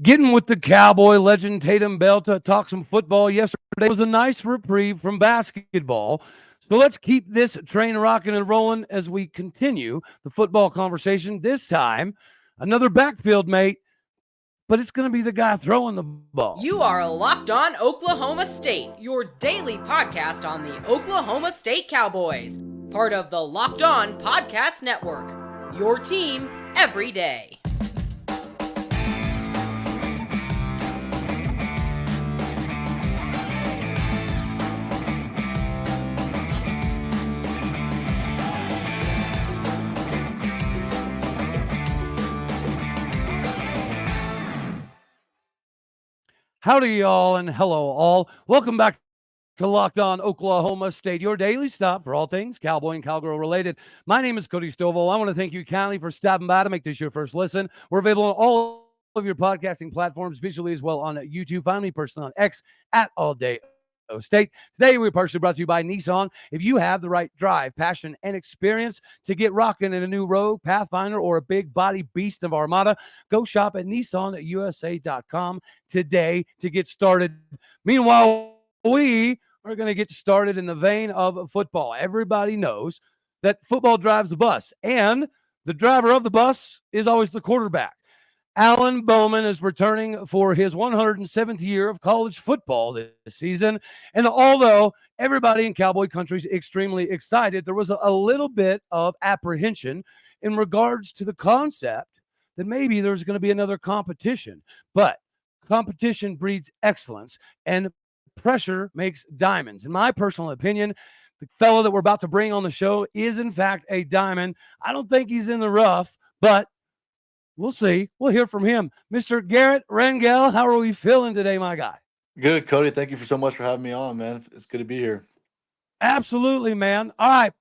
Getting with the Cowboy legend Tatum Bell to talk some football yesterday was a nice reprieve from basketball. So let's keep this train rocking and rolling as we continue the football conversation. This time, another backfield mate, but it's going to be the guy throwing the ball. You are Locked On Oklahoma State, your daily podcast on the Oklahoma State Cowboys. Part of the Locked On Podcast Network, your team every day. Howdy, y'all, and hello, all. Welcome back to Locked On Oklahoma State, your daily stop for all things Cowboy and Cowgirl related. My name is Cody Stovall. I want to thank you kindly for stopping by to make this your first listen. We're available on all of your podcasting platforms, visually as well on YouTube. Find me personally on X at All Day State. Today, we're partially brought to you by Nissan. If you have the right drive, passion, and experience to get rocking in a new Rogue, Pathfinder, or a big body beast of Armada, go shop at nissanusa.com today to get started. Meanwhile, we are going to get started in the vein of football. Everybody knows that football drives the bus, and the driver of the bus is always the quarterback. Alan Bowman is returning for his 107th year of college football this season. And although everybody in Cowboy Country is extremely excited, there was a little bit of apprehension in regards to the concept that maybe there's going to be another competition. But competition breeds excellence, and pressure makes diamonds. In my personal opinion, the fellow that we're about to bring on the show is, in fact, a diamond. I don't think he's in the rough, but we'll see. We'll hear from him. Mr. Garret, Rangel, how are we feeling today, my guy? Good, Cody. Thank you so much for having me on, man. It's good to be here. Absolutely, man. All right.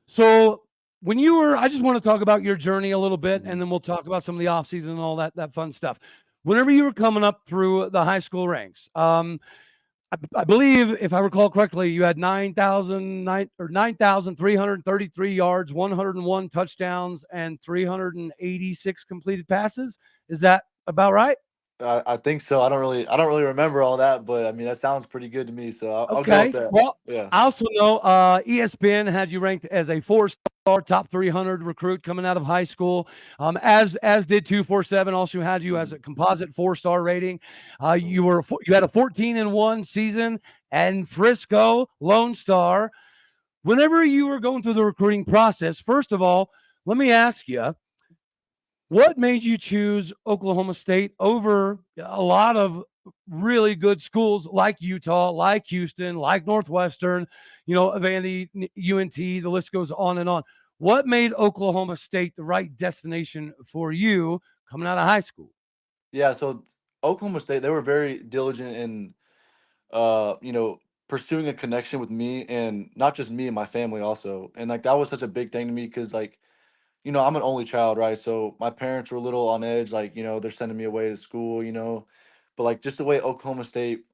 So when you were, I just want to talk about your journey a little bit, and then we'll talk about some of the offseason and all that fun stuff. Whenever you were coming up through the high school ranks, I believe, if I recall correctly, you had 9,333 yards, 101 touchdowns, and 386 completed passes. Is that about right? I think so. I don't really remember all that, but I mean that sounds pretty good to me. So I'll go with that. Well, Yeah. I also know ESPN had you ranked as a 4-star top 300 recruit coming out of high school. As did 247 also had you as a composite 4-star rating. You had a 14-1 season, and Frisco Lone Star. Whenever you were going through the recruiting process, first of all, let me ask you, what made you choose Oklahoma State over a lot of really good schools like Utah, like Houston, like Northwestern, Vandy, UNT, the list goes on and on. What made Oklahoma State the right destination for you coming out of high school? Yeah, so Oklahoma State, they were very diligent in pursuing a connection with me, and not just me and my family also. And like that was such a big thing to me because I'm an only child, right? So my parents were a little on edge, they're sending me away to school. But like just the way Oklahoma State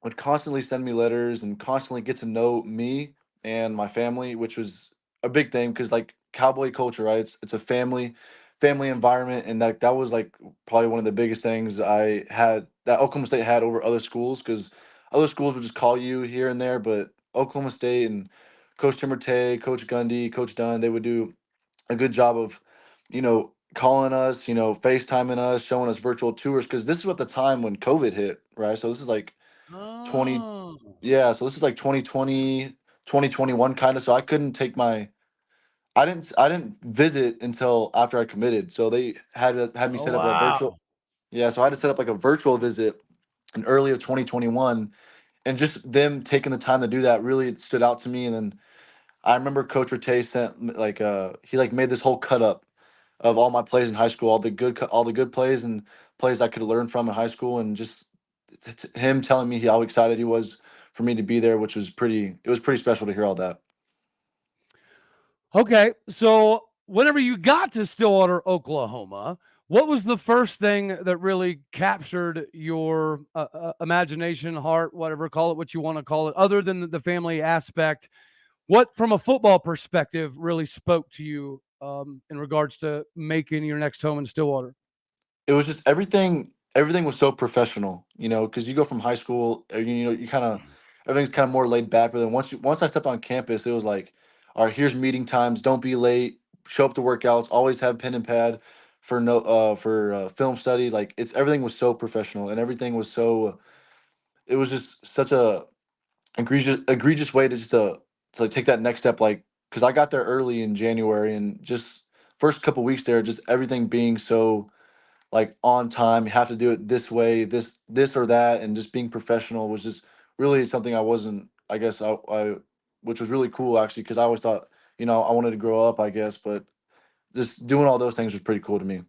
would constantly send me letters and constantly get to know me and my family, which was a big thing because like cowboy culture, right? It's a family environment, and that was like probably one of the biggest things I had that Oklahoma State had over other schools, because other schools would just call you here and there, but Oklahoma State and Coach Timbertay, Coach Gundy, Coach Dunn, they would do a good job of, calling us, FaceTiming us, showing us virtual tours, because this is at the time when COVID hit, right? So this is like 20, Oh, yeah, so this is like 2020, 2021 kind of. So I couldn't take I didn't visit until after I committed. So they had me oh set up a virtual, wow. yeah, so I had to set up like a virtual visit in early of 2021, and just them taking the time to do that really stood out to me. And then I remember Coach Rattay he like made this whole cut up of all my plays in high school, all the good plays and plays I could learn from in high school, and just him telling me how excited he was for me to be there, which was pretty special to hear all that. Okay, so whenever you got to Stillwater, Oklahoma, what was the first thing that really captured your imagination, heart, whatever, call it what you want to call it, other than the family aspect? What, from a football perspective, really spoke to you in regards to making your next home in Stillwater? It was just everything everything was so professional, because you go from high school, you kind of everything's kind of more laid back. But then once I stepped on campus, it was like, all right, here's meeting times. Don't be late. Show up to workouts. Always have pen and pad for film study. Like everything was so professional and everything was so. It was just such a egregious way to to like take that next step. Like because I got there early in January and just first couple weeks there, just everything being so like on time. You have to do it this way, this or that, and just being professional was just really something I wasn't. I guess I which was really cool actually because I always thought I wanted to grow up. I guess, but just doing all those things was pretty cool to me.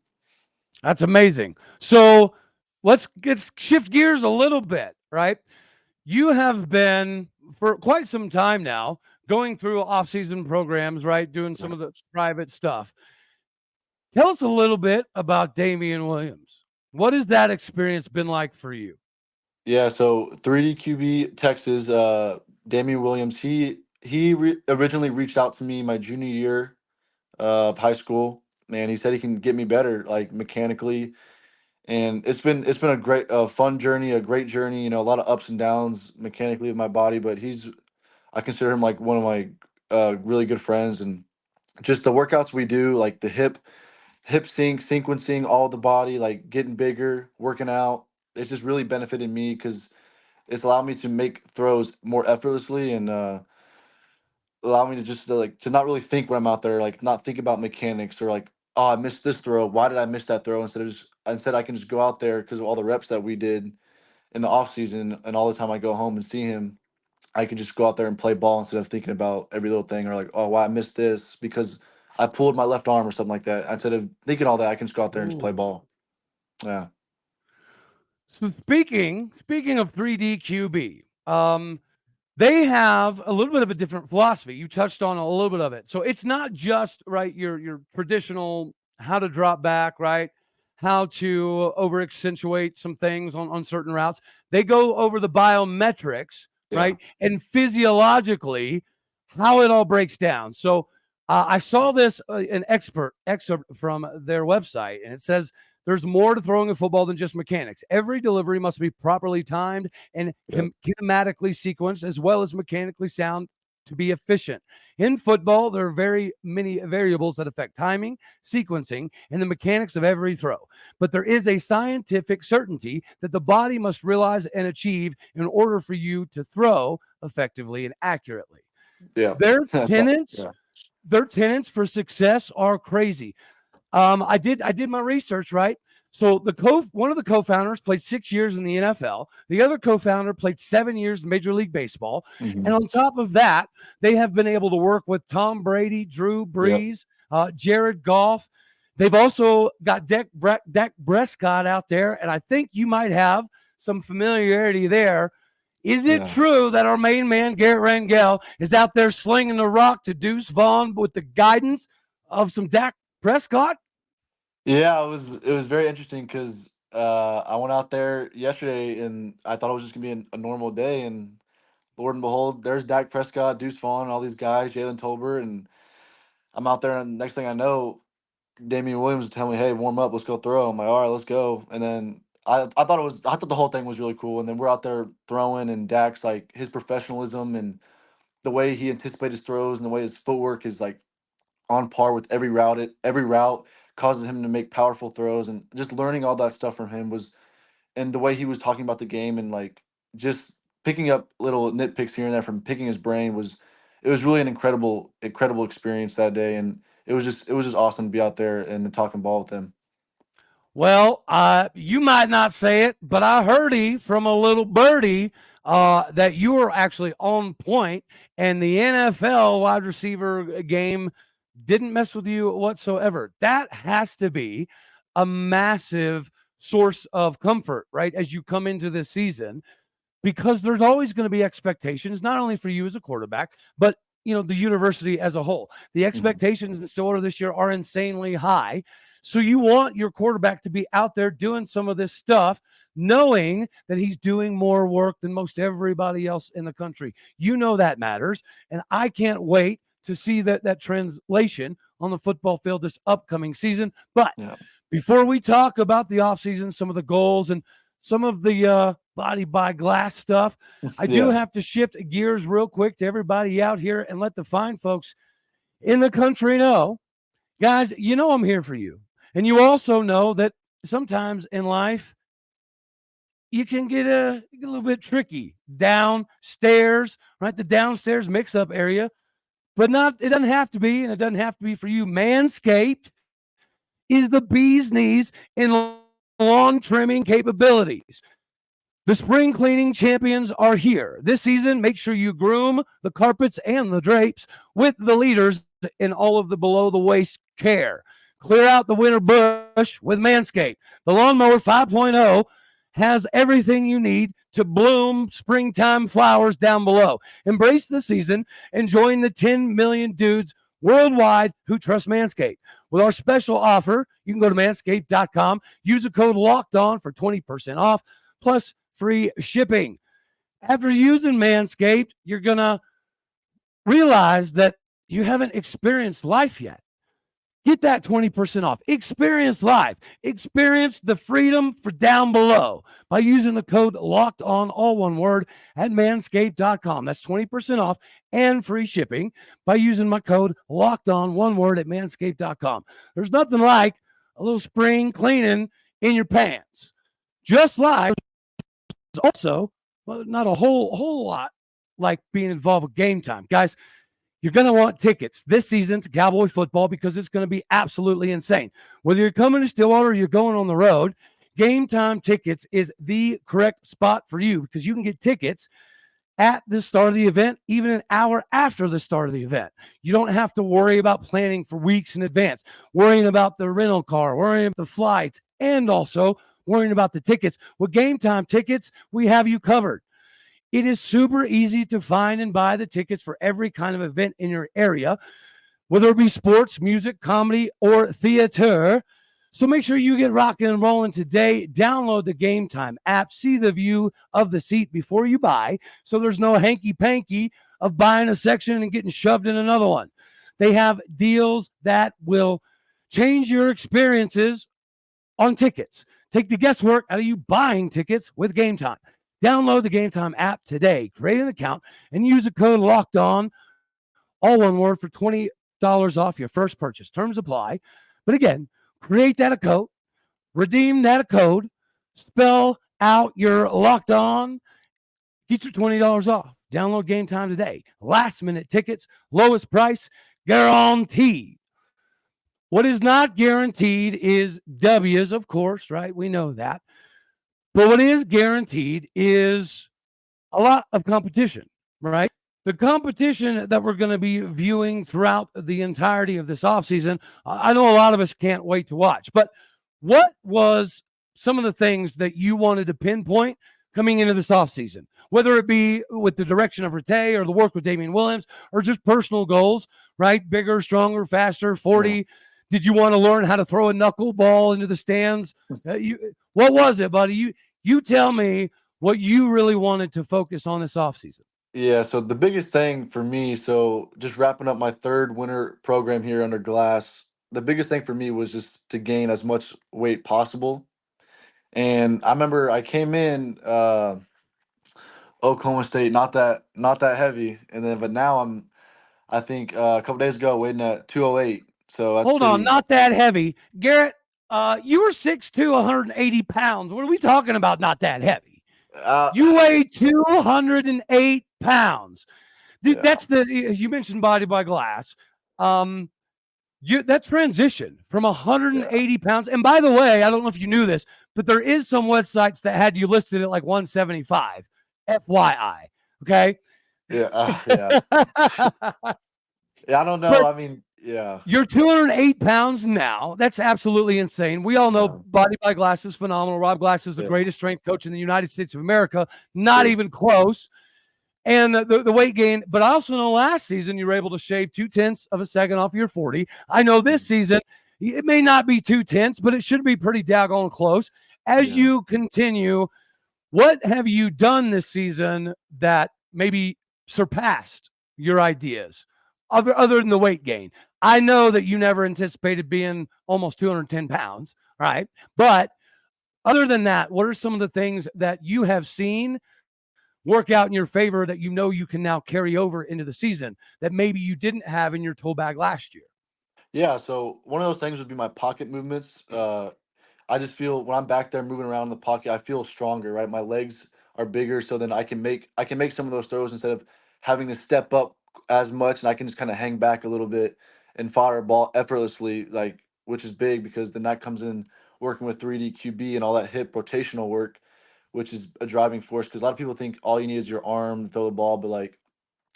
That's amazing. So let's shift gears a little bit, right? You have been for quite some time now going through off-season programs, right? Doing some of the private stuff. Tell us a little bit about Damian Williams. What has that experience been like for you? Yeah, so 3D QB Texas, Damian Williams. He originally reached out to me my junior year of high school, and he said he can get me better, like mechanically. And it's been a great, fun journey, a great journey. A lot of ups and downs mechanically with my body, but I consider him like one of my really good friends, and just the workouts we do, like the hip sequencing, all the body, like getting bigger, working out. It's just really benefited me because it's allowed me to make throws more effortlessly and allow me to just to not really think when I'm out there, like not think about mechanics or like, oh, I missed this throw. Why did I miss that throw? Instead I can just go out there because of all the reps that we did in the off season and all the time I go home and see him. I can just go out there and play ball instead of thinking about every little thing or like, oh, why I missed this because I pulled my left arm or something like that. Instead of thinking all that, I can just go out there and just play Ooh. ball. Yeah. So speaking of 3D QB, they have a little bit of a different philosophy. You touched on a little bit of it. So it's not just right your traditional how to drop back, right? How to over accentuate some things on certain routes. They go over the biometrics, Yeah. right? And physiologically how it all breaks down. So I saw this an excerpt from their website, and it says there's more to throwing a football than just mechanics. Every delivery must be properly timed and Yep. kinematically sequenced as well as mechanically sound to be efficient. In football, there are very many variables that affect timing, sequencing, and the mechanics of every throw. But there is a scientific certainty that the body must realize and achieve in order for you to throw effectively and accurately. Yeah. Their That's tenets, yeah. their tenets for success are crazy. I did my research, right? So one of the co-founders played 6 years in the NFL. The other co-founder played 7 years in Major League Baseball. Hmm. And on top of that, they have been able to work with Tom Brady, Drew Yep. Brees, Jared Goff. They've also got Dak Prescott out there, and I think you might have some familiarity there. Is it Yeah. true that our main man, Garret Rangel, is out there slinging the rock to Deuce Vaughn with the guidance of some Dak Prescott? Yeah, it was very interesting because I went out there yesterday and I thought it was just gonna be a normal day, and Lord and behold, there's Dak Prescott, Deuce Vaughn, all these guys, Jalen Tolbert, and I'm out there, and next thing I know, Damian Williams is telling me, "Hey, warm up, let's go throw." I'm like, "All right, let's go." And then I thought the whole thing was really cool, and then we're out there throwing, and Dak's like his professionalism and the way he anticipates his throws and the way his footwork is like on par with every route causes him to make powerful throws, and just learning all that stuff from him was and the way he was talking about the game and like just picking up little nitpicks here and there from picking his brain was it was really an incredible experience that day, and it was just awesome to be out there and talking ball with him. Well, you might not say it, but I heard from a little birdie that you were actually on point, and the NFL wide receiver game didn't mess with you whatsoever. That has to be a massive source of comfort, right? As you come into this season, because there's always going to be expectations, not only for you as a quarterback, but the university as a whole. The Mhm. expectations in Stillwater this year are insanely high. So you want your quarterback to be out there doing some of this stuff, knowing that he's doing more work than most everybody else in the country. That matters. And I can't wait to see that translation on the football field this upcoming season. But Yeah. Before we talk about the offseason, some of the goals and some of the body by glass stuff, I do Yeah. have to shift gears real quick to everybody out here and let the fine folks in the country know, guys, you know I'm here for you. And you also know that sometimes in life, you can get a little bit tricky downstairs, right? The downstairs mix up area, but it doesn't have to be, and it doesn't have to be for you. Manscaped is the bee's knees in lawn trimming capabilities. The spring cleaning champions are here. This season, make sure you groom the carpets and the drapes with the leaders in all of the below the waist care. Clear out the winter bush with Manscaped. The Lawnmower 5.0 has everything you need to bloom springtime flowers down below. Embrace the season and join the 10 million dudes worldwide who trust Manscaped. With our special offer, you can go to manscaped.com, use the code LOCKEDON for 20% off, plus free shipping. After using Manscaped, you're going to realize that you haven't experienced life yet. Get that 20% off. Experience life. Experience the freedom for down below by using the code LOCKEDON, all one word, at manscaped.com. That's 20% off and free shipping by using my code LOCKEDON, one word, at manscaped.com. There's nothing like a little spring cleaning in your pants. Just like also, well, not a whole lot like being involved with Game Time. Guys, you're going to want tickets this season to Cowboy football because it's going to be absolutely insane. Whether you're coming to Stillwater or you're going on the road, Game Time tickets is the correct spot for you because you can get tickets at the start of the event, even an hour after the start of the event. You don't have to worry about planning for weeks in advance, worrying about the rental car, worrying about the flights, and also worrying about the tickets. With Game Time tickets, we have you covered. It is super easy to find and buy the tickets for every kind of event in your area, whether it be sports, music, comedy, or theater. So make sure you get rocking and rolling today. Download the Game Time app. See the view of the seat before you buy, so there's no hanky-panky of buying a section and getting shoved in another one. They have deals that will change your experiences on tickets. Take the guesswork out of you buying tickets with Game Time. Download the Game Time app today, create an account, and use the code LOCKEDON, all one word, for $20 off your first purchase. Terms apply. But again, create that account, redeem that code, spell out your locked on, get your $20 off. Download Game Time today. Last minute tickets, lowest price, guaranteed. What is not guaranteed is W's, of course, right? We know that. But what is guaranteed is a lot of competition, right? The competition that we're going to be viewing throughout the entirety of this offseason, I know a lot of us can't wait to watch. But what was some of the things that you wanted to pinpoint coming into this offseason? Whether it be with the direction of Rattay or the work with Damian Williams or just personal goals, right? Bigger, stronger, faster, 40. Yeah. Did you want to learn how to throw a knuckleball into the stands? What was it, buddy? You tell me what you really wanted to focus on this offseason. Yeah, so the biggest thing for me, so just wrapping up my third winter program here under glass, the biggest thing for me was just to gain as much weight possible. And I remember I came in Oklahoma State not that heavy, and then but now I think a couple days ago weighing at 208. So that's Hold on, not that heavy. Garrett, you were 6'2", 180 pounds. What are we talking about? Not that heavy. You weigh 208 pounds. Dude, yeah. That's you mentioned body by glass. That transition from 180 pounds. And by the way, I don't know if you knew this, but there is some websites that had you listed at like 175. FYI. Okay. Yeah. Yeah. Yeah. I don't know. But I mean, yeah. You're 208 pounds now. That's absolutely insane. We all know Body by Glass is phenomenal. Rob Glass is the greatest strength coach in the United States of America. Not even close. And the weight gain. But I also know last season you were able to shave 0.2 of a second off your 40. I know this season it may not be 0.2, but it should be pretty daggone close. As you continue, what have you done this season that maybe surpassed your ideas other than the weight gain? I know that you never anticipated being almost 210 pounds, right? But other than that, what are some of the things that you have seen work out in your favor that you know you can now carry over into the season that maybe you didn't have in your tool bag last year? Yeah, so one of those things would be my pocket movements. I just feel when I'm back there moving around in the pocket, I feel stronger, right? My legs are bigger, so then I can make some of those throws instead of having to step up as much, and I can just kind of hang back a little bit and fire a ball effortlessly, like which is big because then that comes in working with 3D QB and all that hip rotational work, which is a driving force. Because a lot of people think all you need is your arm to throw the ball, but like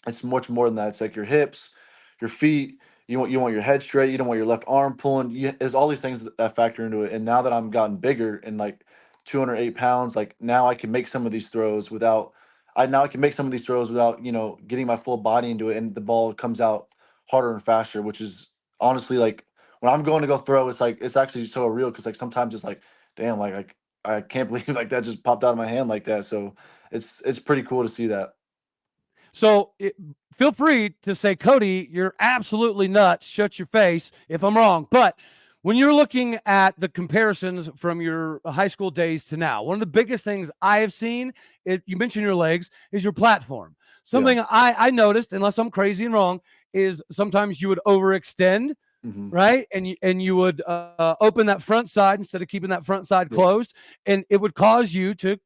it's much more than that. It's like your hips, your feet. You want your head straight. You don't want your left arm pulling. There's all these things that factor into it. And now that I'm gotten bigger and like 208 pounds, like now I can make some of these throws without. I now I can make some of these throws without getting my full body into it, and the ball comes out harder and faster. Which is honestly like when I'm going to go throw, it's like it's actually so real because like sometimes it's like damn like I can't believe like that just popped out of my hand like that. So it's pretty cool to see that. So feel free to say, Cody, you're absolutely nuts. Shut your face if I'm wrong. But when you're looking at the comparisons from your high school days to now, one of the biggest things I have seen, you mentioned your legs, is your platform. Yeah. Something I noticed, unless I'm crazy and wrong, is sometimes you would overextend, Hmm. right? And you would open that front side instead of keeping that front side Yeah. closed, and it would cause you to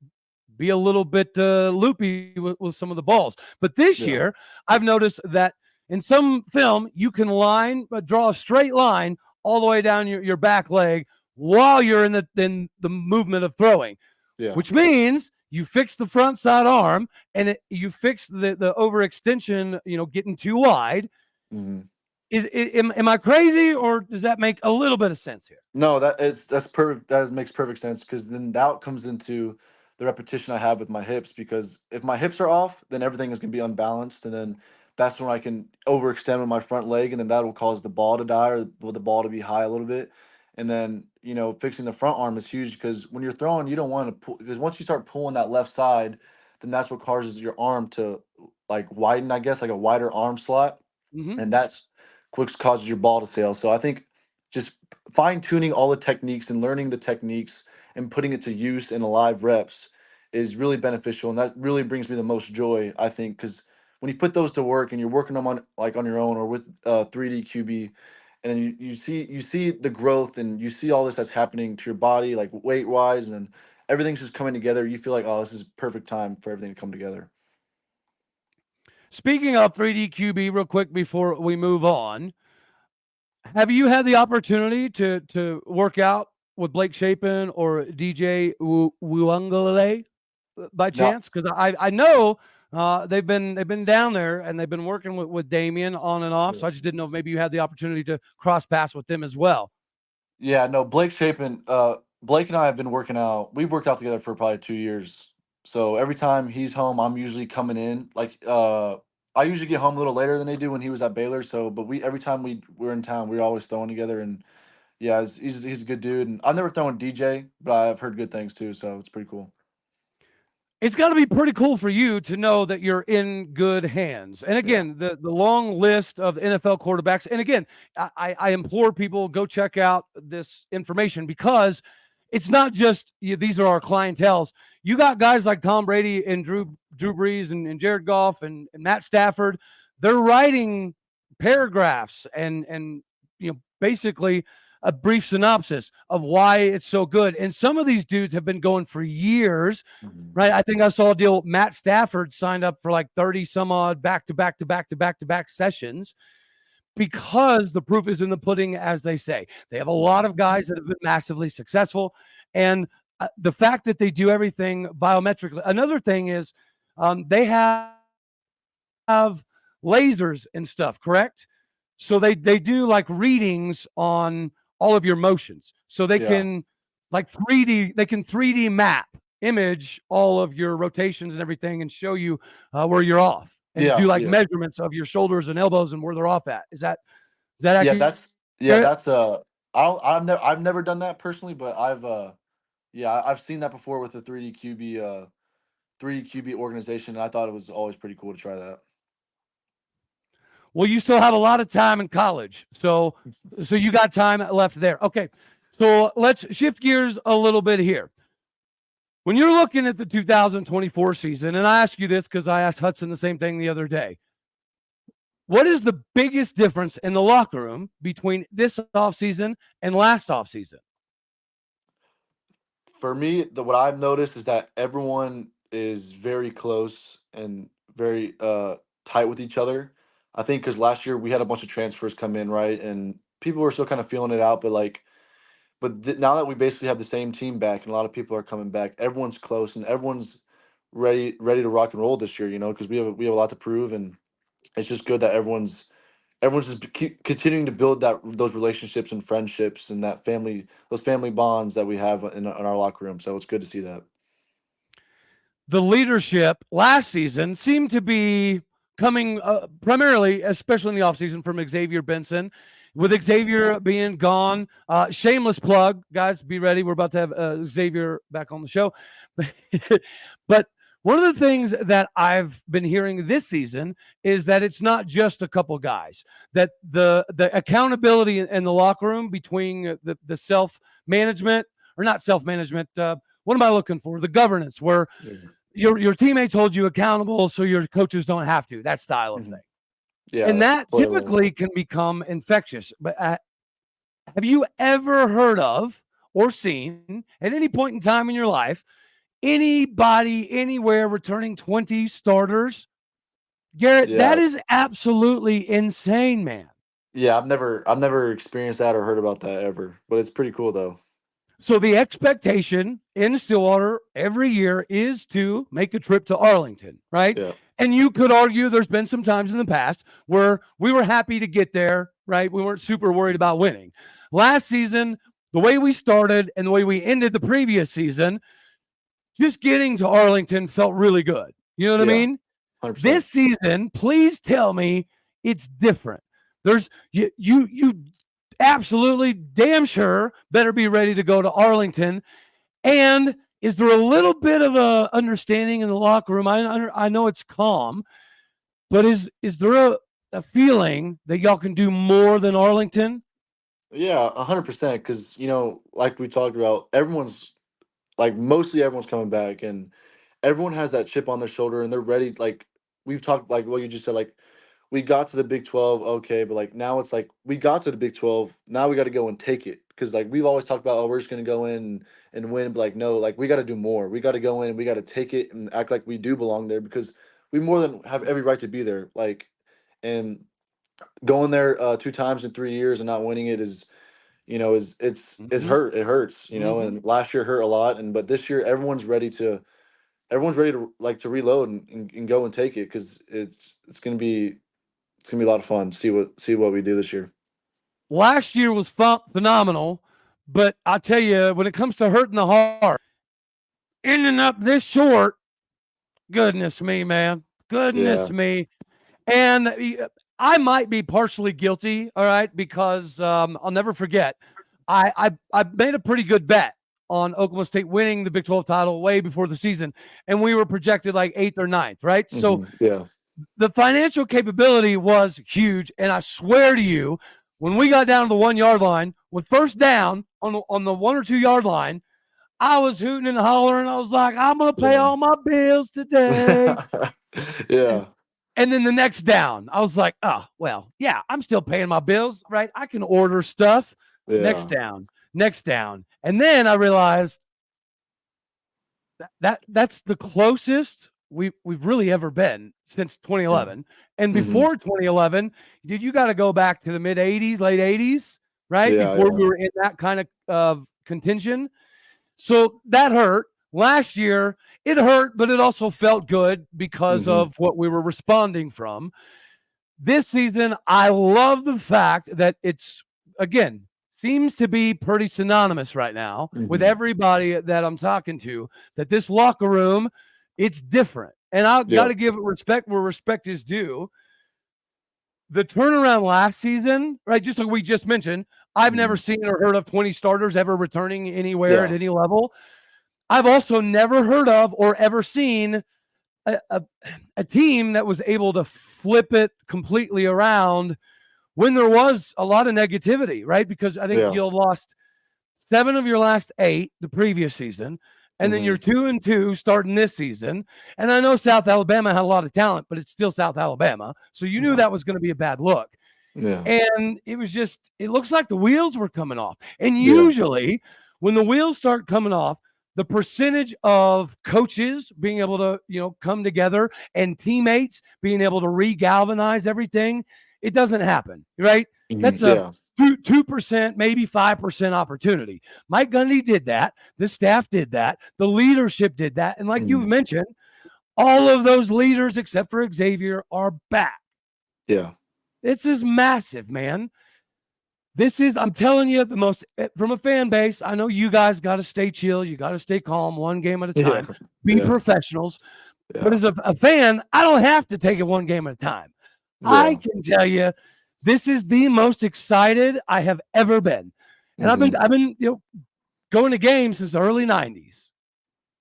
be a little bit loopy with some of the balls. But this Yeah. year, I've noticed that in some film, you can draw a straight line all the way down your back leg while you're in the movement of throwing, Yeah. which means you fix the front side arm and you fix the overextension, getting too wide. Hmm. Am I crazy, or does that make a little bit of sense here? No, that's perfect. That makes perfect sense because then that comes into the repetition I have with my hips. Because if my hips are off, then everything is gonna be unbalanced, and then that's when I can overextend with my front leg, and then that will cause the ball to die or the ball to be high a little bit. And then fixing the front arm is huge because when you're throwing, you don't want to pull because once you start pulling that left side, then that's what causes your arm to like widen, I guess, like a wider arm slot, Mm-hmm. and that's what causes your ball to sail. So I think just fine tuning all the techniques and learning the techniques and putting it to use in live reps is really beneficial, and that really brings me the most joy. I think because when you put those to work and you're working them on like on your own or with 3D QB, and then you see the growth and you see all this that's happening to your body like weight wise and everything's just coming together. You feel like oh this is perfect time for everything to come together. Speaking of 3D QB, real quick before we move on, have you had the opportunity to work out with Blake Shapen or DJ Uangale by No, chance? Because I know they've been down there and they've been working with Damien on and off. So I just didn't know if maybe you had the opportunity to cross paths with them as well. yeah, no, Blake Shapen, Blake and I have been working out. We've worked out together for probably 2 years. So every time he's home, I'm usually coming in. Like, I usually get home a little later than they do when he was at Baylor. So, but we every time we're in town, we're always throwing together. And yeah, he's a good dude. And I've never thrown DJ, but I've heard good things too. So it's pretty cool. It's got to be pretty cool for you to know that you're in good hands. And Yeah. again, the long list of NFL quarterbacks. And again, I implore people go check out this information because it's not just these are our clientels. You got guys like Tom Brady and Drew Brees and Jared Goff and Matt Stafford. They're writing paragraphs and basically a brief synopsis of why it's so good. And some of these dudes have been going for years, Mhm. right? I think I saw a deal. Matt Stafford signed up for like 30 some odd back to back to back to back to back sessions because the proof is in the pudding, as they say. They have a lot Mhm. of guys that have been massively successful. And the fact that they do everything biometrically. Another thing is they have lasers and stuff, correct? So they do like readings on all of your motions. So they Yeah. can like 3D map image all of your rotations and everything and show you where you're off and do Yeah. like Yeah. measurements of your shoulders and elbows and where they're off at. Is that Yeah. accurate? That's I don't I've never done that personally, but I've seen that before with the 3D QB organization, and I thought it was always pretty cool to try that. Well, you still have a lot of time in college. So you got time left there. Okay. So let's shift gears a little bit here. When you're looking at the 2024 season, and I ask you this because I asked Hudson the same thing the other day, what is the biggest difference in the locker room between this offseason and last offseason? For me, what I've noticed is that everyone is very close and very tight with each other. I think because last year we had a bunch of transfers come in, right, and people were still kind of feeling it out. But now that we basically have the same team back and a lot of people are coming back, everyone's close and everyone's ready to rock and roll this year. Because we have a lot to prove, and it's just good that everyone's just keep continuing to build those relationships and friendships and those family bonds that we have in our locker room. So it's good to see that. The leadership last season seemed to be coming primarily, especially in the offseason, from Xavier Benson. With Xavier being gone, shameless plug, guys, be ready. We're about to have Xavier back on the show. But one of the things that I've been hearing this season is that it's not just a couple guys, that the accountability in the locker room between the self-management, or not self-management, what am I looking for? The governance, where your teammates hold you accountable so your coaches don't have to, that style of thing. Yeah, and that typically can become infectious. But have you ever heard of or seen at any point in time in your life anybody anywhere returning 20 starters? Garrett, that is absolutely insane, man. Yeah, I've never experienced that or heard about that ever, but it's pretty cool though. So the expectation in Stillwater every year is to make a trip to Arlington, right? Yeah. And you could argue there's been some times in the past where we were happy to get there, right? We weren't super worried about winning. Last season, the way we started and the way we ended the previous season, just getting to Arlington felt really good. You know what I mean? 100%. This season, please tell me it's different. There's you absolutely damn sure better be ready to go to Arlington. And is there a little bit of a understanding in the locker room? I know it's calm, but is there a feeling that y'all can do more than Arlington? Yeah, 100%. Because like we talked about, mostly everyone's coming back, and everyone has that chip on their shoulder, and they're ready. Like we've talked, like what you just said, like we got to the Big 12, okay, but like now it's like we got to the Big 12, now we got to go and take it, because like we've always talked about, oh, we're just gonna go in and win, but like no, like we got to do more. We got to go in, we got to take it and act like we do belong there, because we more than have every right to be there. Like, and going there 2 times in 3 years and not winning it is, it's hurt. It hurts, and last year hurt a lot, but this year everyone's ready to reload and go and take it, because it's gonna be a lot of fun. See what we do this year. Last year was phenomenal, but I tell you, when it comes to hurting the heart, ending up this short, goodness me, man, goodness me. And I might be partially guilty, all right, because I'll never forget, I made a pretty good bet on Oklahoma State winning the Big 12 title way before the season, and we were projected like 8th or 9th, right? So the financial capability was huge, and I swear to you, when we got down to the 1 yard line with first down on the 1 or 2 yard line, I was hooting and hollering. I was like, I'm going to pay all my bills today. And then the next down, I was like, oh, well, yeah, I'm still paying my bills, right? I can order stuff. Next down. And then I realized that's the closest we've really ever been since 2011. And before 2011, you got to go back to the mid 80s, late 80s, right? Before we were in that kind of contention. So that hurt. Last year, it hurt, but it also felt good because of what we were responding from. This season, I love the fact that it's, again, seems to be pretty synonymous right now with everybody that I'm talking to, that this locker room, it's different. And I've got to give it respect where respect is due. The turnaround last season, right, just like we just mentioned, I've never seen or heard of 20 starters ever returning anywhere at any level. I've also never heard of or ever seen a team that was able to flip it completely around when there was a lot of negativity, right? Because I think you lost 7 of your last 8 the previous season, and then you're 2-2 starting this season. And I know South Alabama had a lot of talent, but it's still South Alabama. So you knew that was going to be a bad look. Yeah. And it was just, it looks like the wheels were coming off. And usually when the wheels start coming off, the percentage of coaches being able to, come together and teammates being able to re-galvanize everything, it doesn't happen, right? That's a 2%, maybe 5% opportunity. Mike Gundy did that. The staff did that. The leadership did that. And like you've mentioned, all of those leaders, except for Xavier, are back. Yeah. This is massive, man. This is, I'm telling you, the most, from a fan base, I know you guys got to stay chill. You got to stay calm, one game at a time. Be professionals. Yeah. But as a fan, I don't have to take it one game at a time. Yeah. I can tell you, this is the most excited I have ever been. And I've been going to games since the early 90s.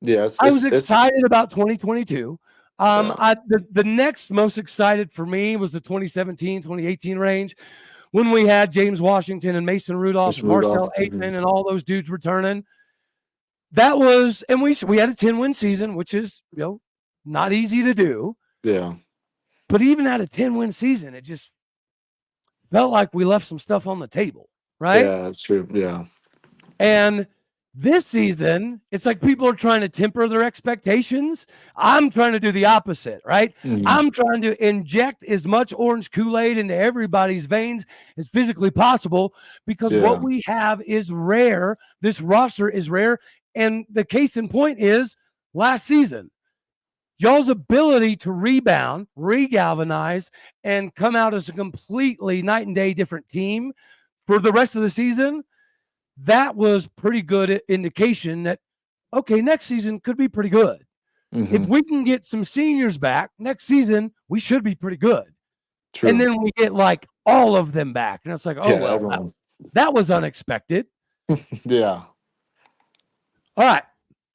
Yeah, I was excited about 2022. The next most excited for me was the 2017, 2018 range when we had James Washington and Mason Rudolph, and Marcel Aitman, and all those dudes returning. That was, and we had a 10-win season, which is not easy to do. Yeah. But even at a 10-win season, it just felt like we left some stuff on the table, right? Yeah, that's true. Yeah. And this season, it's like people are trying to temper their expectations. I'm trying to do the opposite, right? I'm trying to inject as much orange KoolAid into everybody's veins as physically possible because what we have is rare. This roster is rare. And the case in point is last season. Y'all's ability to rebound, re-galvanize, and come out as a completely night and day different team for the rest of the season, that was pretty good indication that, okay, next season could be pretty good. If we can get some seniors back next season, we should be pretty good. True. And then we get like all of them back. And it's like, that was unexpected. Yeah. All right.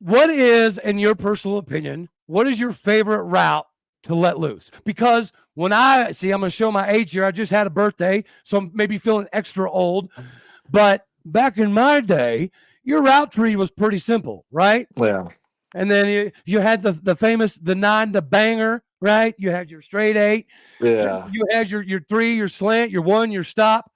What is, in your personal opinion, what is your favorite route to let loose? Because when I'm going to show my age here. I just had a birthday, so I'm maybe feeling extra old. But back in my day, your route tree was pretty simple, right? Yeah. And then you had the famous, the 9, the banger, right? You had your straight 8. Yeah. You had your 3, your slant, your 1, your stop.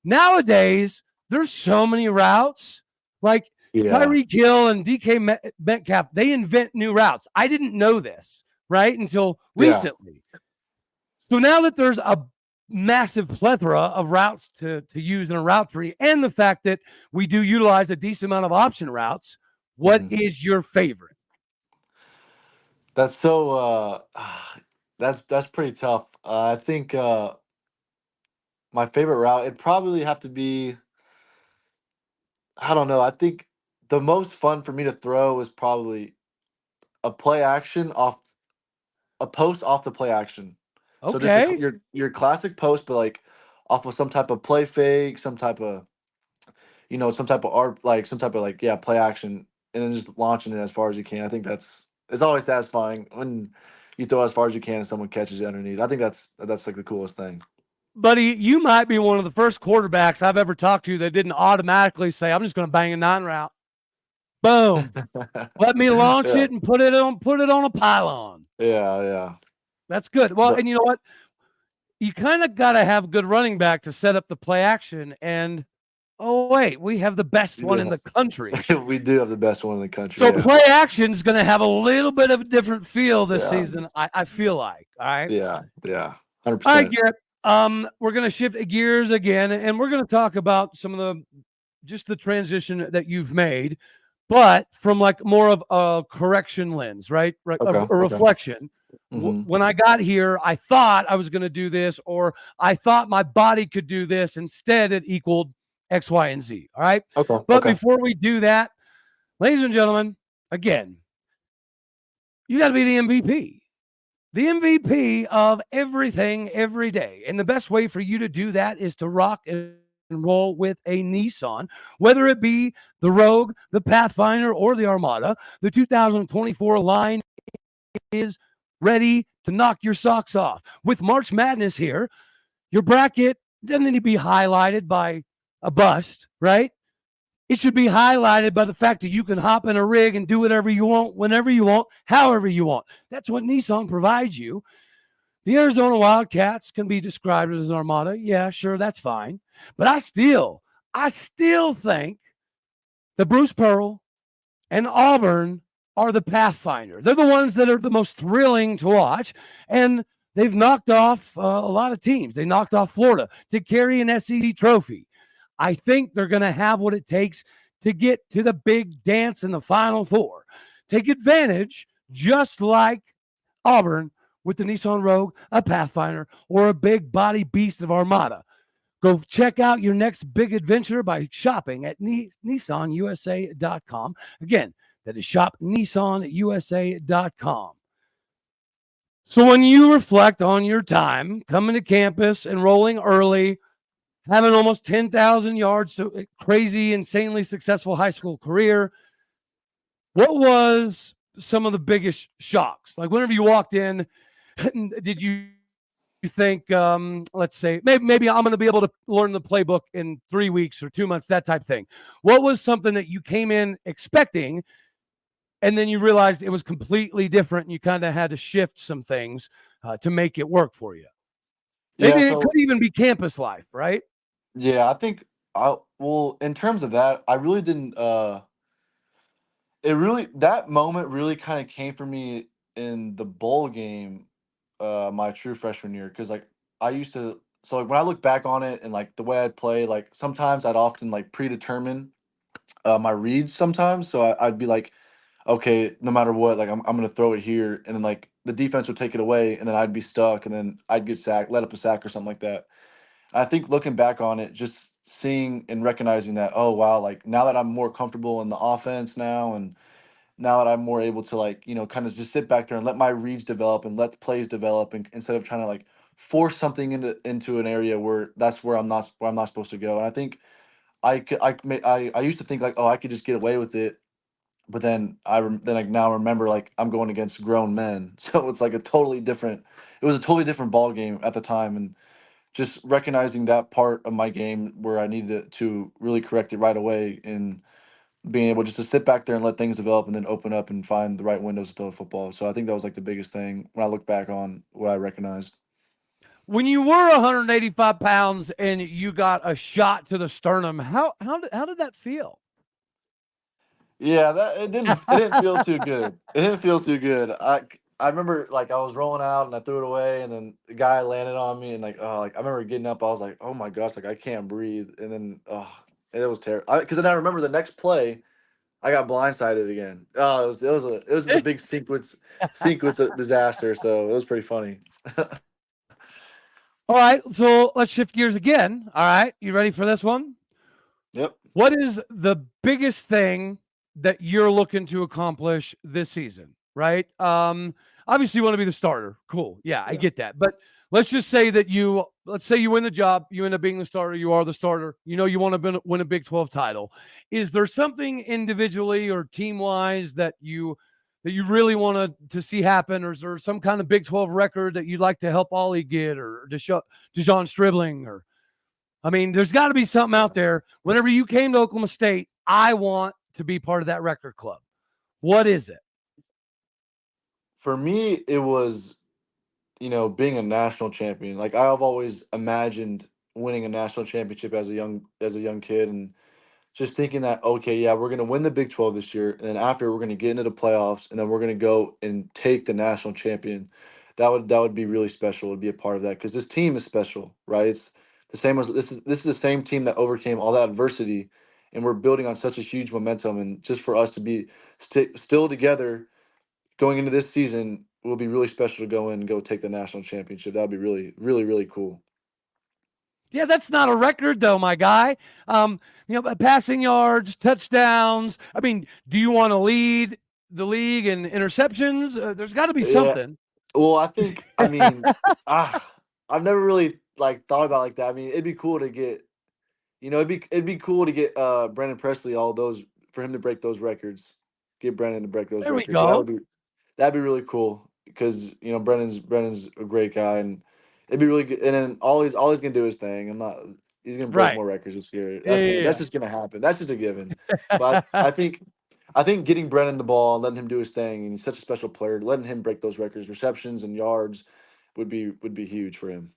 Nowadays, there's so many routes. Like Tyreek Hill and DK Metcalf, they invent new routes. I didn't know this, right, until recently. So now that there's a massive plethora of routes to use in a route tree, and the fact that we do utilize a decent amount of option routes, what is your favorite? That's so that's pretty tough. I think my favorite route, it'd probably have to be, I don't know, I think the most fun for me to throw is probably a play action off a post off the play action. Okay. So just your classic post, but like off of some type of play fake, some type of some type of art, like some type of play action, and then just launching it as far as you can. I think it's always satisfying when you throw as far as you can and someone catches it underneath. I think that's like the coolest thing. Buddy, you might be one of the first quarterbacks I've ever talked to that didn't automatically say, I'm just going to bang a 9 route. Boom. Let me launch it and put it on a pylon. Yeah. That's good. Well, and you know what? You kind of got to have a good running back to set up the play action. And, oh, wait, we have the best one in the country. We do have the best one in the country. So play action is going to have a little bit of a different feel this season, I feel like. All right? Yeah. 100%. All right, Garrett. We're going to shift gears again, and we're going to talk about some of the transition that you've made, but from like more of a correction lens, right? A reflection. When I got here, I thought I was going to do this, or I thought my body could do this. Instead, it equaled X, Y, and Z. All right. But before we do that, ladies and gentlemen, again, you got to be the MVP. The MVP of everything every day. And the best way for you to do that is to rock and roll with a Nissan, whether it be the Rogue, the Pathfinder, or the Armada. The 2024 line is ready to knock your socks off. With March Madness here, your bracket doesn't need to be highlighted by a bust, right? It should be highlighted by the fact that you can hop in a rig and do whatever you want, whenever you want, however you want. That's what Nissan provides you. The Arizona Wildcats can be described as an Armada. Yeah, sure, that's fine. But I still think that Bruce Pearl and Auburn are the Pathfinder. They're the ones that are the most thrilling to watch. And they've knocked off a lot of teams. They knocked off Florida to carry an SEC trophy. I think they're going to have what it takes to get to the big dance in the Final Four. Take advantage, just like Auburn, with the Nissan Rogue, a Pathfinder, or a big body beast of Armada. Go check out your next big adventure by shopping at NissanUSA.com. Again, that is shop NissanUSA.com. So when you reflect on your time coming to campus, enrolling early, having almost 10,000 yards, so crazy, insanely successful high school career, what was some of the biggest shocks? Like whenever you walked in, did you think, let's say, maybe I'm going to be able to learn the playbook in 3 weeks or 2 months, that type thing? What was something that you came in expecting and then you realized it was completely different and you kind of had to shift some things to make it work for you? Maybe Yeah, it could so even be campus life, right? yeah, I think well, in terms of that, I really didn't it really that moment really kind of came for me in the bowl game my true freshman year because like I used to so like when I look back on it and like the way I'd play, like sometimes I'd often like predetermine my reads sometimes. So I'd be like, okay, no matter what, like I'm gonna throw it here, and then like the defense would take it away, and then I'd be stuck, and then I'd get sacked, let up a sack or something like that. I think looking back on it, just seeing and recognizing that, oh wow, like now that I'm more comfortable in the offense now, and now that I'm more able to like, kind of just sit back there and let my reads develop and let the plays develop, and instead of trying to like force something into an area where that's where I'm not supposed to go. And I think I used to think like, oh, I could just get away with it, but then then I now remember like I'm going against grown men, so it's like a totally different. It was a totally different ball game at the time, and just recognizing that part of my game where I needed to really correct it right away, and being able just to sit back there and let things develop, and then open up and find the right windows to throw the football. So I think that was like the biggest thing when I look back on what I recognized. When you were 185 pounds and you got a shot to the sternum, how did that feel? Yeah, that it didn't feel too good. It didn't feel too good. I remember like I was rolling out and I threw it away, and then the guy landed on me, and like oh like I remember getting up. I was like, oh my gosh, like I can't breathe. And then it was terrible. Because then I remember the next play I got blindsided again. Oh, it was just a big sequence of disaster. So it was pretty funny. All right, so let's shift gears again. All right, you ready for this one? Yep. What is the biggest thing that you're looking to accomplish this season? Right? Obviously, you want to be the starter. Cool. Yeah, I Yeah. get that. But let's say you win the job, you end up being the starter, you are the starter. You know you want to win a Big 12 title. Is there something individually or team wise that you really want to see happen, or is there some kind of Big 12 record that you'd like to help Ollie get, or Deshaun Stribling, or I mean, there's got to be something out there. Whenever you came to Oklahoma State, I want to be part of that record club. What is it? For me, it was being a national champion. Like I've always imagined winning a national championship as a young kid, and just thinking that okay, yeah, we're gonna win the Big 12 this year, and then after we're gonna get into the playoffs, and then we're gonna go and take the national champion. That would be really special to be a part of that because this team is special, right? It's the same as this is the same team that overcame all that adversity, and we're building on such a huge momentum. And just for us to be still together going into this season will be really special to go in and go take the national championship. That would be really, really, really cool. Yeah, that's not a record though, my guy. Passing yards, touchdowns. I mean, do you want to lead the league in interceptions? There's got to be Yeah. something. Well, I mean, ah, I've never really like thought about it like that. I mean, it'd be cool to get, it'd be cool to get Brandon Presley all those for him to break those records. Get Brandon to break those There we records. So go. that'd be really cool because Brandon's a great guy, and it'd be really good. And then all he's gonna do his thing. I'm not. He's gonna break Right. more records this year. Yeah, That's yeah, just gonna happen. That's just a given. But yeah. I think getting Brennan the ball and letting him do his thing, and he's such a special player, letting him break those records, receptions and yards, would be huge for him.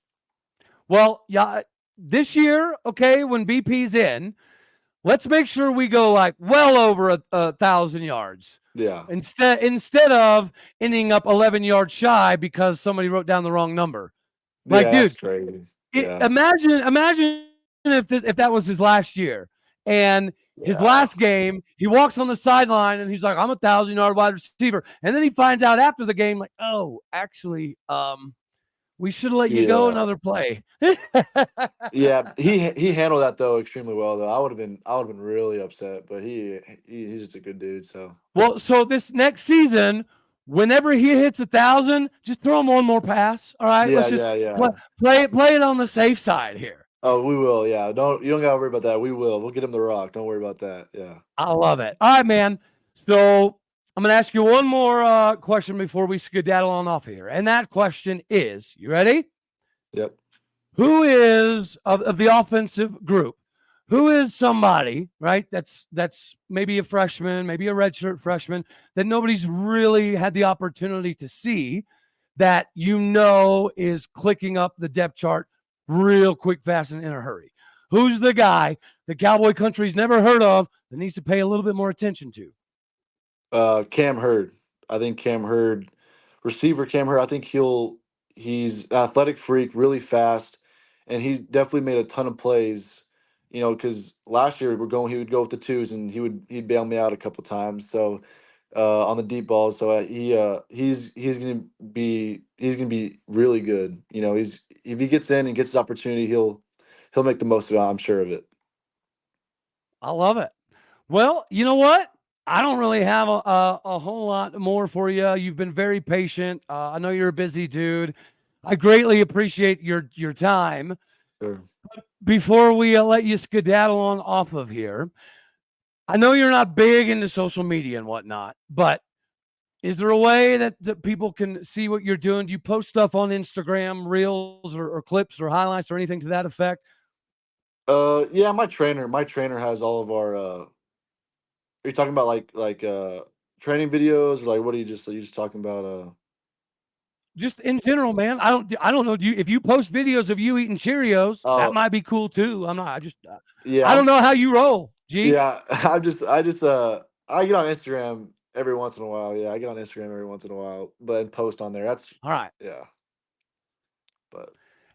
Well, yeah, this year, okay, when BP's in, let's make sure we go like well over 1,000 yards Yeah. instead of ending up 11 yards shy because somebody wrote down the wrong number. Like, Yeah, that's dude, crazy. Yeah. imagine if that was his last year and his Yeah. last game, he walks on the sideline and he's like, I'm 1,000-yard wide receiver. And then he finds out after the game, like, oh, actually, we should have let you go Yeah. another play. Yeah. He handled that though extremely well though. I would have been really upset, but he's just a good dude. So Well, so this next season, whenever he hits 1,000, just throw him one more pass. All right, yeah, let's just yeah, yeah. play it on the safe side here. Oh, we will. Yeah. You don't gotta worry about that. We will. We'll get him the rock. Don't worry about that. Yeah. I love it. All right, man. So I'm going to ask you one more question before we skedaddle on off here, and that question is: you ready? Yep. Who is of the offensive group? Who is somebody, right? That's maybe a freshman, maybe a redshirt freshman that nobody's really had the opportunity to see that is clicking up the depth chart real quick, fast, and in a hurry. Who's the guy that Cowboy Country's never heard of that needs to pay a little bit more attention to? Cam Hurd. I think Cam Hurd, receiver Cam Hurd. I think he's an athletic freak, really fast, and he's definitely made a ton of plays. You know, because last year he would go with the twos, and he'd bail me out a couple times. So on the deep balls, so he's gonna be really good. You know, if he gets in and gets his opportunity, he'll make the most of it. I'm sure of it. I love it. Well, you know what? I don't really have a whole lot more for you. You've been very patient. I know you're a busy dude. I greatly appreciate your time. Sure. Before we let you skedaddle on off of here, I know you're not big into social media and whatnot, but is there a way that people can see what you're doing? Do you post stuff on Instagram, reels or clips or highlights or anything to that effect? Yeah, my trainer has all of our. Are you talking about training videos, or like what are you just talking about? Just in general, man. I don't know. If you post videos of you eating Cheerios, that Oh might be cool too. I'm not. yeah, I don't know how you roll. G. yeah. I get on Instagram every once in a while. Yeah, I get on Instagram every once in a while, but and post on there. That's All right. yeah, but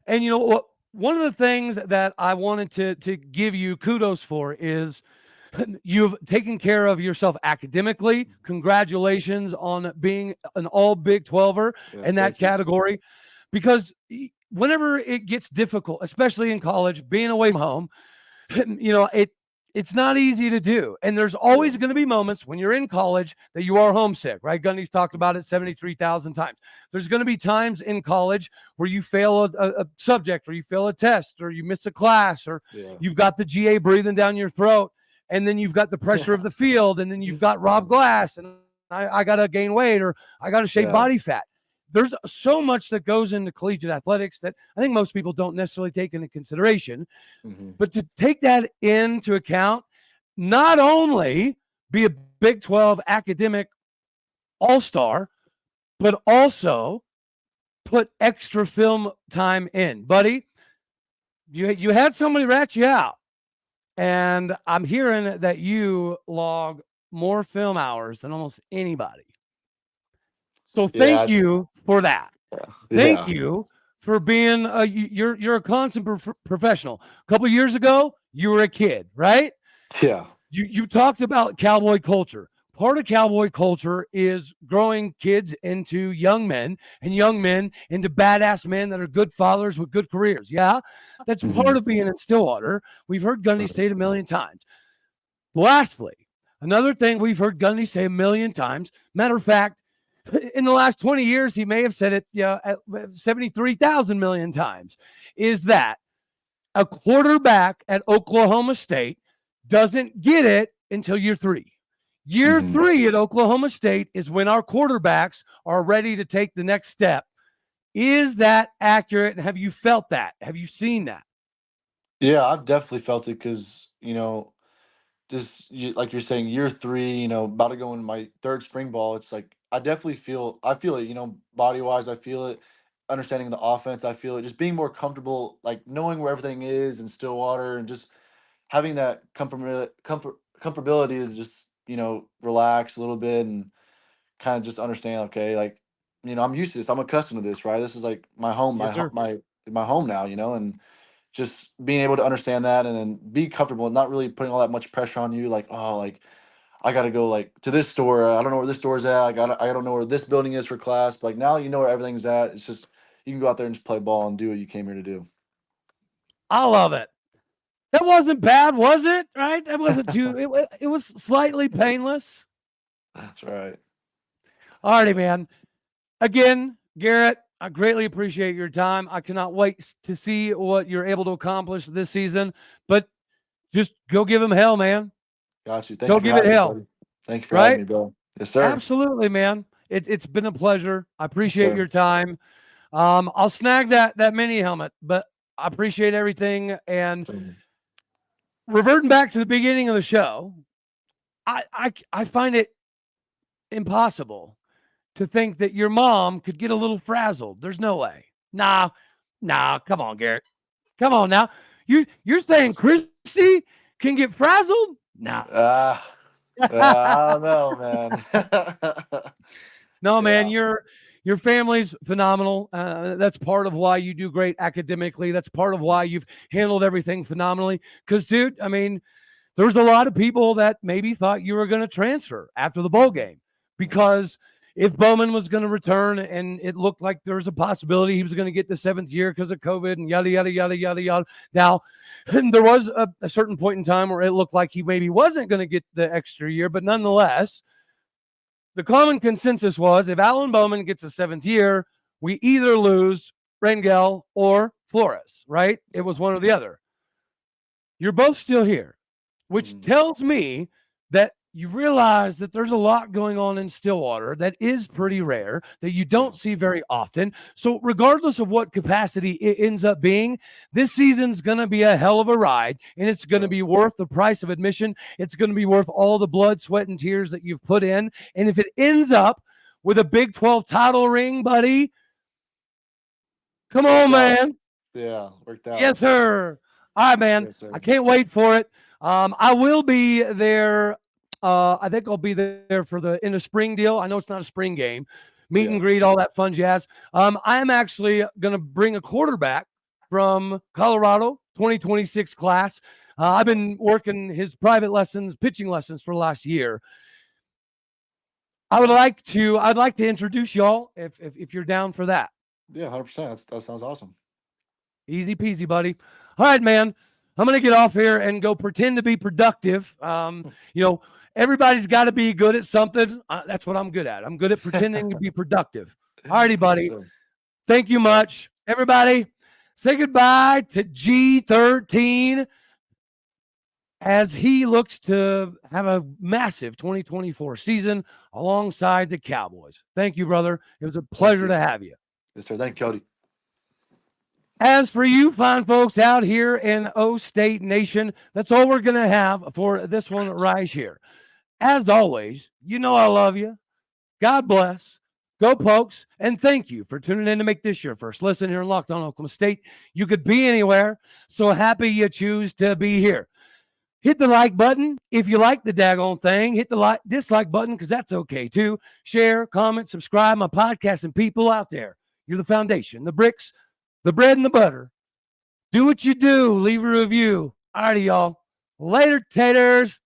And you know what? One of the things that I wanted to give you kudos for is you've taken care of yourself academically. Congratulations on being an all Big 12er yeah. in that Thank you. category. Because whenever it gets difficult, especially in college, being away from home, it's not easy to do. And there's always Yeah. going to be moments when you're in college that you are homesick, right? Gundy's talked about it 73,000 times. There's going to be times in college where you fail a subject or you fail a test or you miss a class or Yeah. you've got the GA breathing down your throat. And then you've got the pressure of the field. And then you've got Rob Glass and I got to gain weight or I got to shave Yeah. body fat. There's so much that goes into collegiate athletics that I think most people don't necessarily take into consideration. Mm-hmm. But to take that into account, not only be a Big 12 academic all-star, but also put extra film time in. Buddy, you had somebody rat you out. And I'm hearing that you log more film hours than almost anybody. So Yeah. thank you for that. Yeah. Thank you for being you're a constant professional. A couple of years ago, you were a kid, right? Yeah. You talked about cowboy culture. Part of cowboy culture is growing kids into young men and young men into badass men that are good fathers with good careers. Yeah, that's part Mm-hmm. of being in Stillwater. We've heard Gundy Sure. say it a million times. Lastly, another thing we've heard Gundy say a million times. Matter of fact, in the last 20 years, he may have said it at 73,000 million times, is that a quarterback at Oklahoma State doesn't get it until year 3. Year Mhm. 3 at Oklahoma State is when our quarterbacks are ready to take the next step. Is that accurate? Have you felt that? Have you seen that? Yeah, I've definitely felt it because, just like you're saying, year three, about to go in my third spring ball. It's like I feel it, body wise, I feel it. Understanding the offense, I feel it. Just being more comfortable, like knowing where everything is in Stillwater, and just having that comfortability to just relax a little bit and kind of just understand. Okay, like I'm used to this. I'm accustomed to this, right? This is like my home, Yes, sir. my home now, and just being able to understand that and then be comfortable and not really putting all that much pressure on you, like, oh, like I gotta go like to this store. I don't know where this store is at. I don't know where this building is for class. But like now you know where everything's at. It's just you can go out there and just play ball and do what you came here to do. I love it. That wasn't bad, was it? Right? That wasn't too. It was slightly painless. That's right. Alrighty, man. Again, Garrett, I greatly appreciate your time. I cannot wait to see what you're able to accomplish this season. But just go give him hell, man. Got you. Thank Go you for give it having me, hell. buddy. Thank you for having Right? me, bro. Yes, sir. Absolutely, man. It's been a pleasure. I Yes, appreciate sir. your time. I'll snag that mini helmet, but I appreciate everything. And Same. reverting back to the beginning of the show, I find it impossible to think that your mom could get a little frazzled. There's no way. Nah, come on, Garrett. Come on now. You're saying Christy can get frazzled? Nah. I don't know, man. No, man, Yeah. your family's phenomenal. That's part of why you do great academically. That's part of why you've handled everything phenomenally. Because, dude, I mean, there's a lot of people that maybe thought you were going to transfer after the bowl game because if Bowman was going to return and it looked like there was a possibility he was going to get the 7th year because of COVID and yada, yada, yada, yada, yada. Now, there was a certain point in time where it looked like he maybe wasn't going to get the extra year, but nonetheless, the common consensus was if Alan Bowman gets a 7th year, we either lose Rangel or Flores, right? It was one or the other. You're both still here, which tells me that you realize that there's a lot going on in Stillwater that is pretty rare, that you don't see very often. So regardless of what capacity it ends up being, this season's going to be a hell of a ride, and it's going to be worth the price of admission. It's going to be worth all the blood, sweat, and tears that you've put in. And if it ends up with a Big 12 title ring, buddy, come on, man. Yeah, worked out. Yes, sir. All right, man. Yes, sir. I can't wait for it. I will be there. I think I'll be there for in the spring deal. I know it's not a spring game, meet and greet, all that fun jazz. I am actually going to bring a quarterback from Colorado 2026 class. I've been working his private lessons, pitching lessons for the last year. I'd like to introduce y'all if you're down for that. Yeah, 100%. That sounds awesome. Easy peasy, buddy. All right, man. I'm going to get off here and go pretend to be productive. Everybody's got to be good at something. That's what I'm good at. I'm good at pretending to be productive. All righty, buddy. Yes, thank you much. Everybody, say goodbye to G13 as he looks to have a massive 2024 season alongside the Cowboys. Thank you, brother. It was a pleasure to have you. Yes, sir. Thank you, Cody. As for you fine folks out here in O-State Nation, that's all we're going to have for this one right here. As always, you know I love you. God bless. Go Pokes. And thank you for tuning in to make this your first listen here in Locked On Oklahoma State. You could be anywhere, so happy you choose to be here. Hit the like button if you like the daggone thing. Hit the dislike button because that's okay too. Share, comment, subscribe. My podcast and people out there. You're the foundation, the bricks, the bread and the butter. Do what you do. Leave a review. All righty, y'all. Later, taters.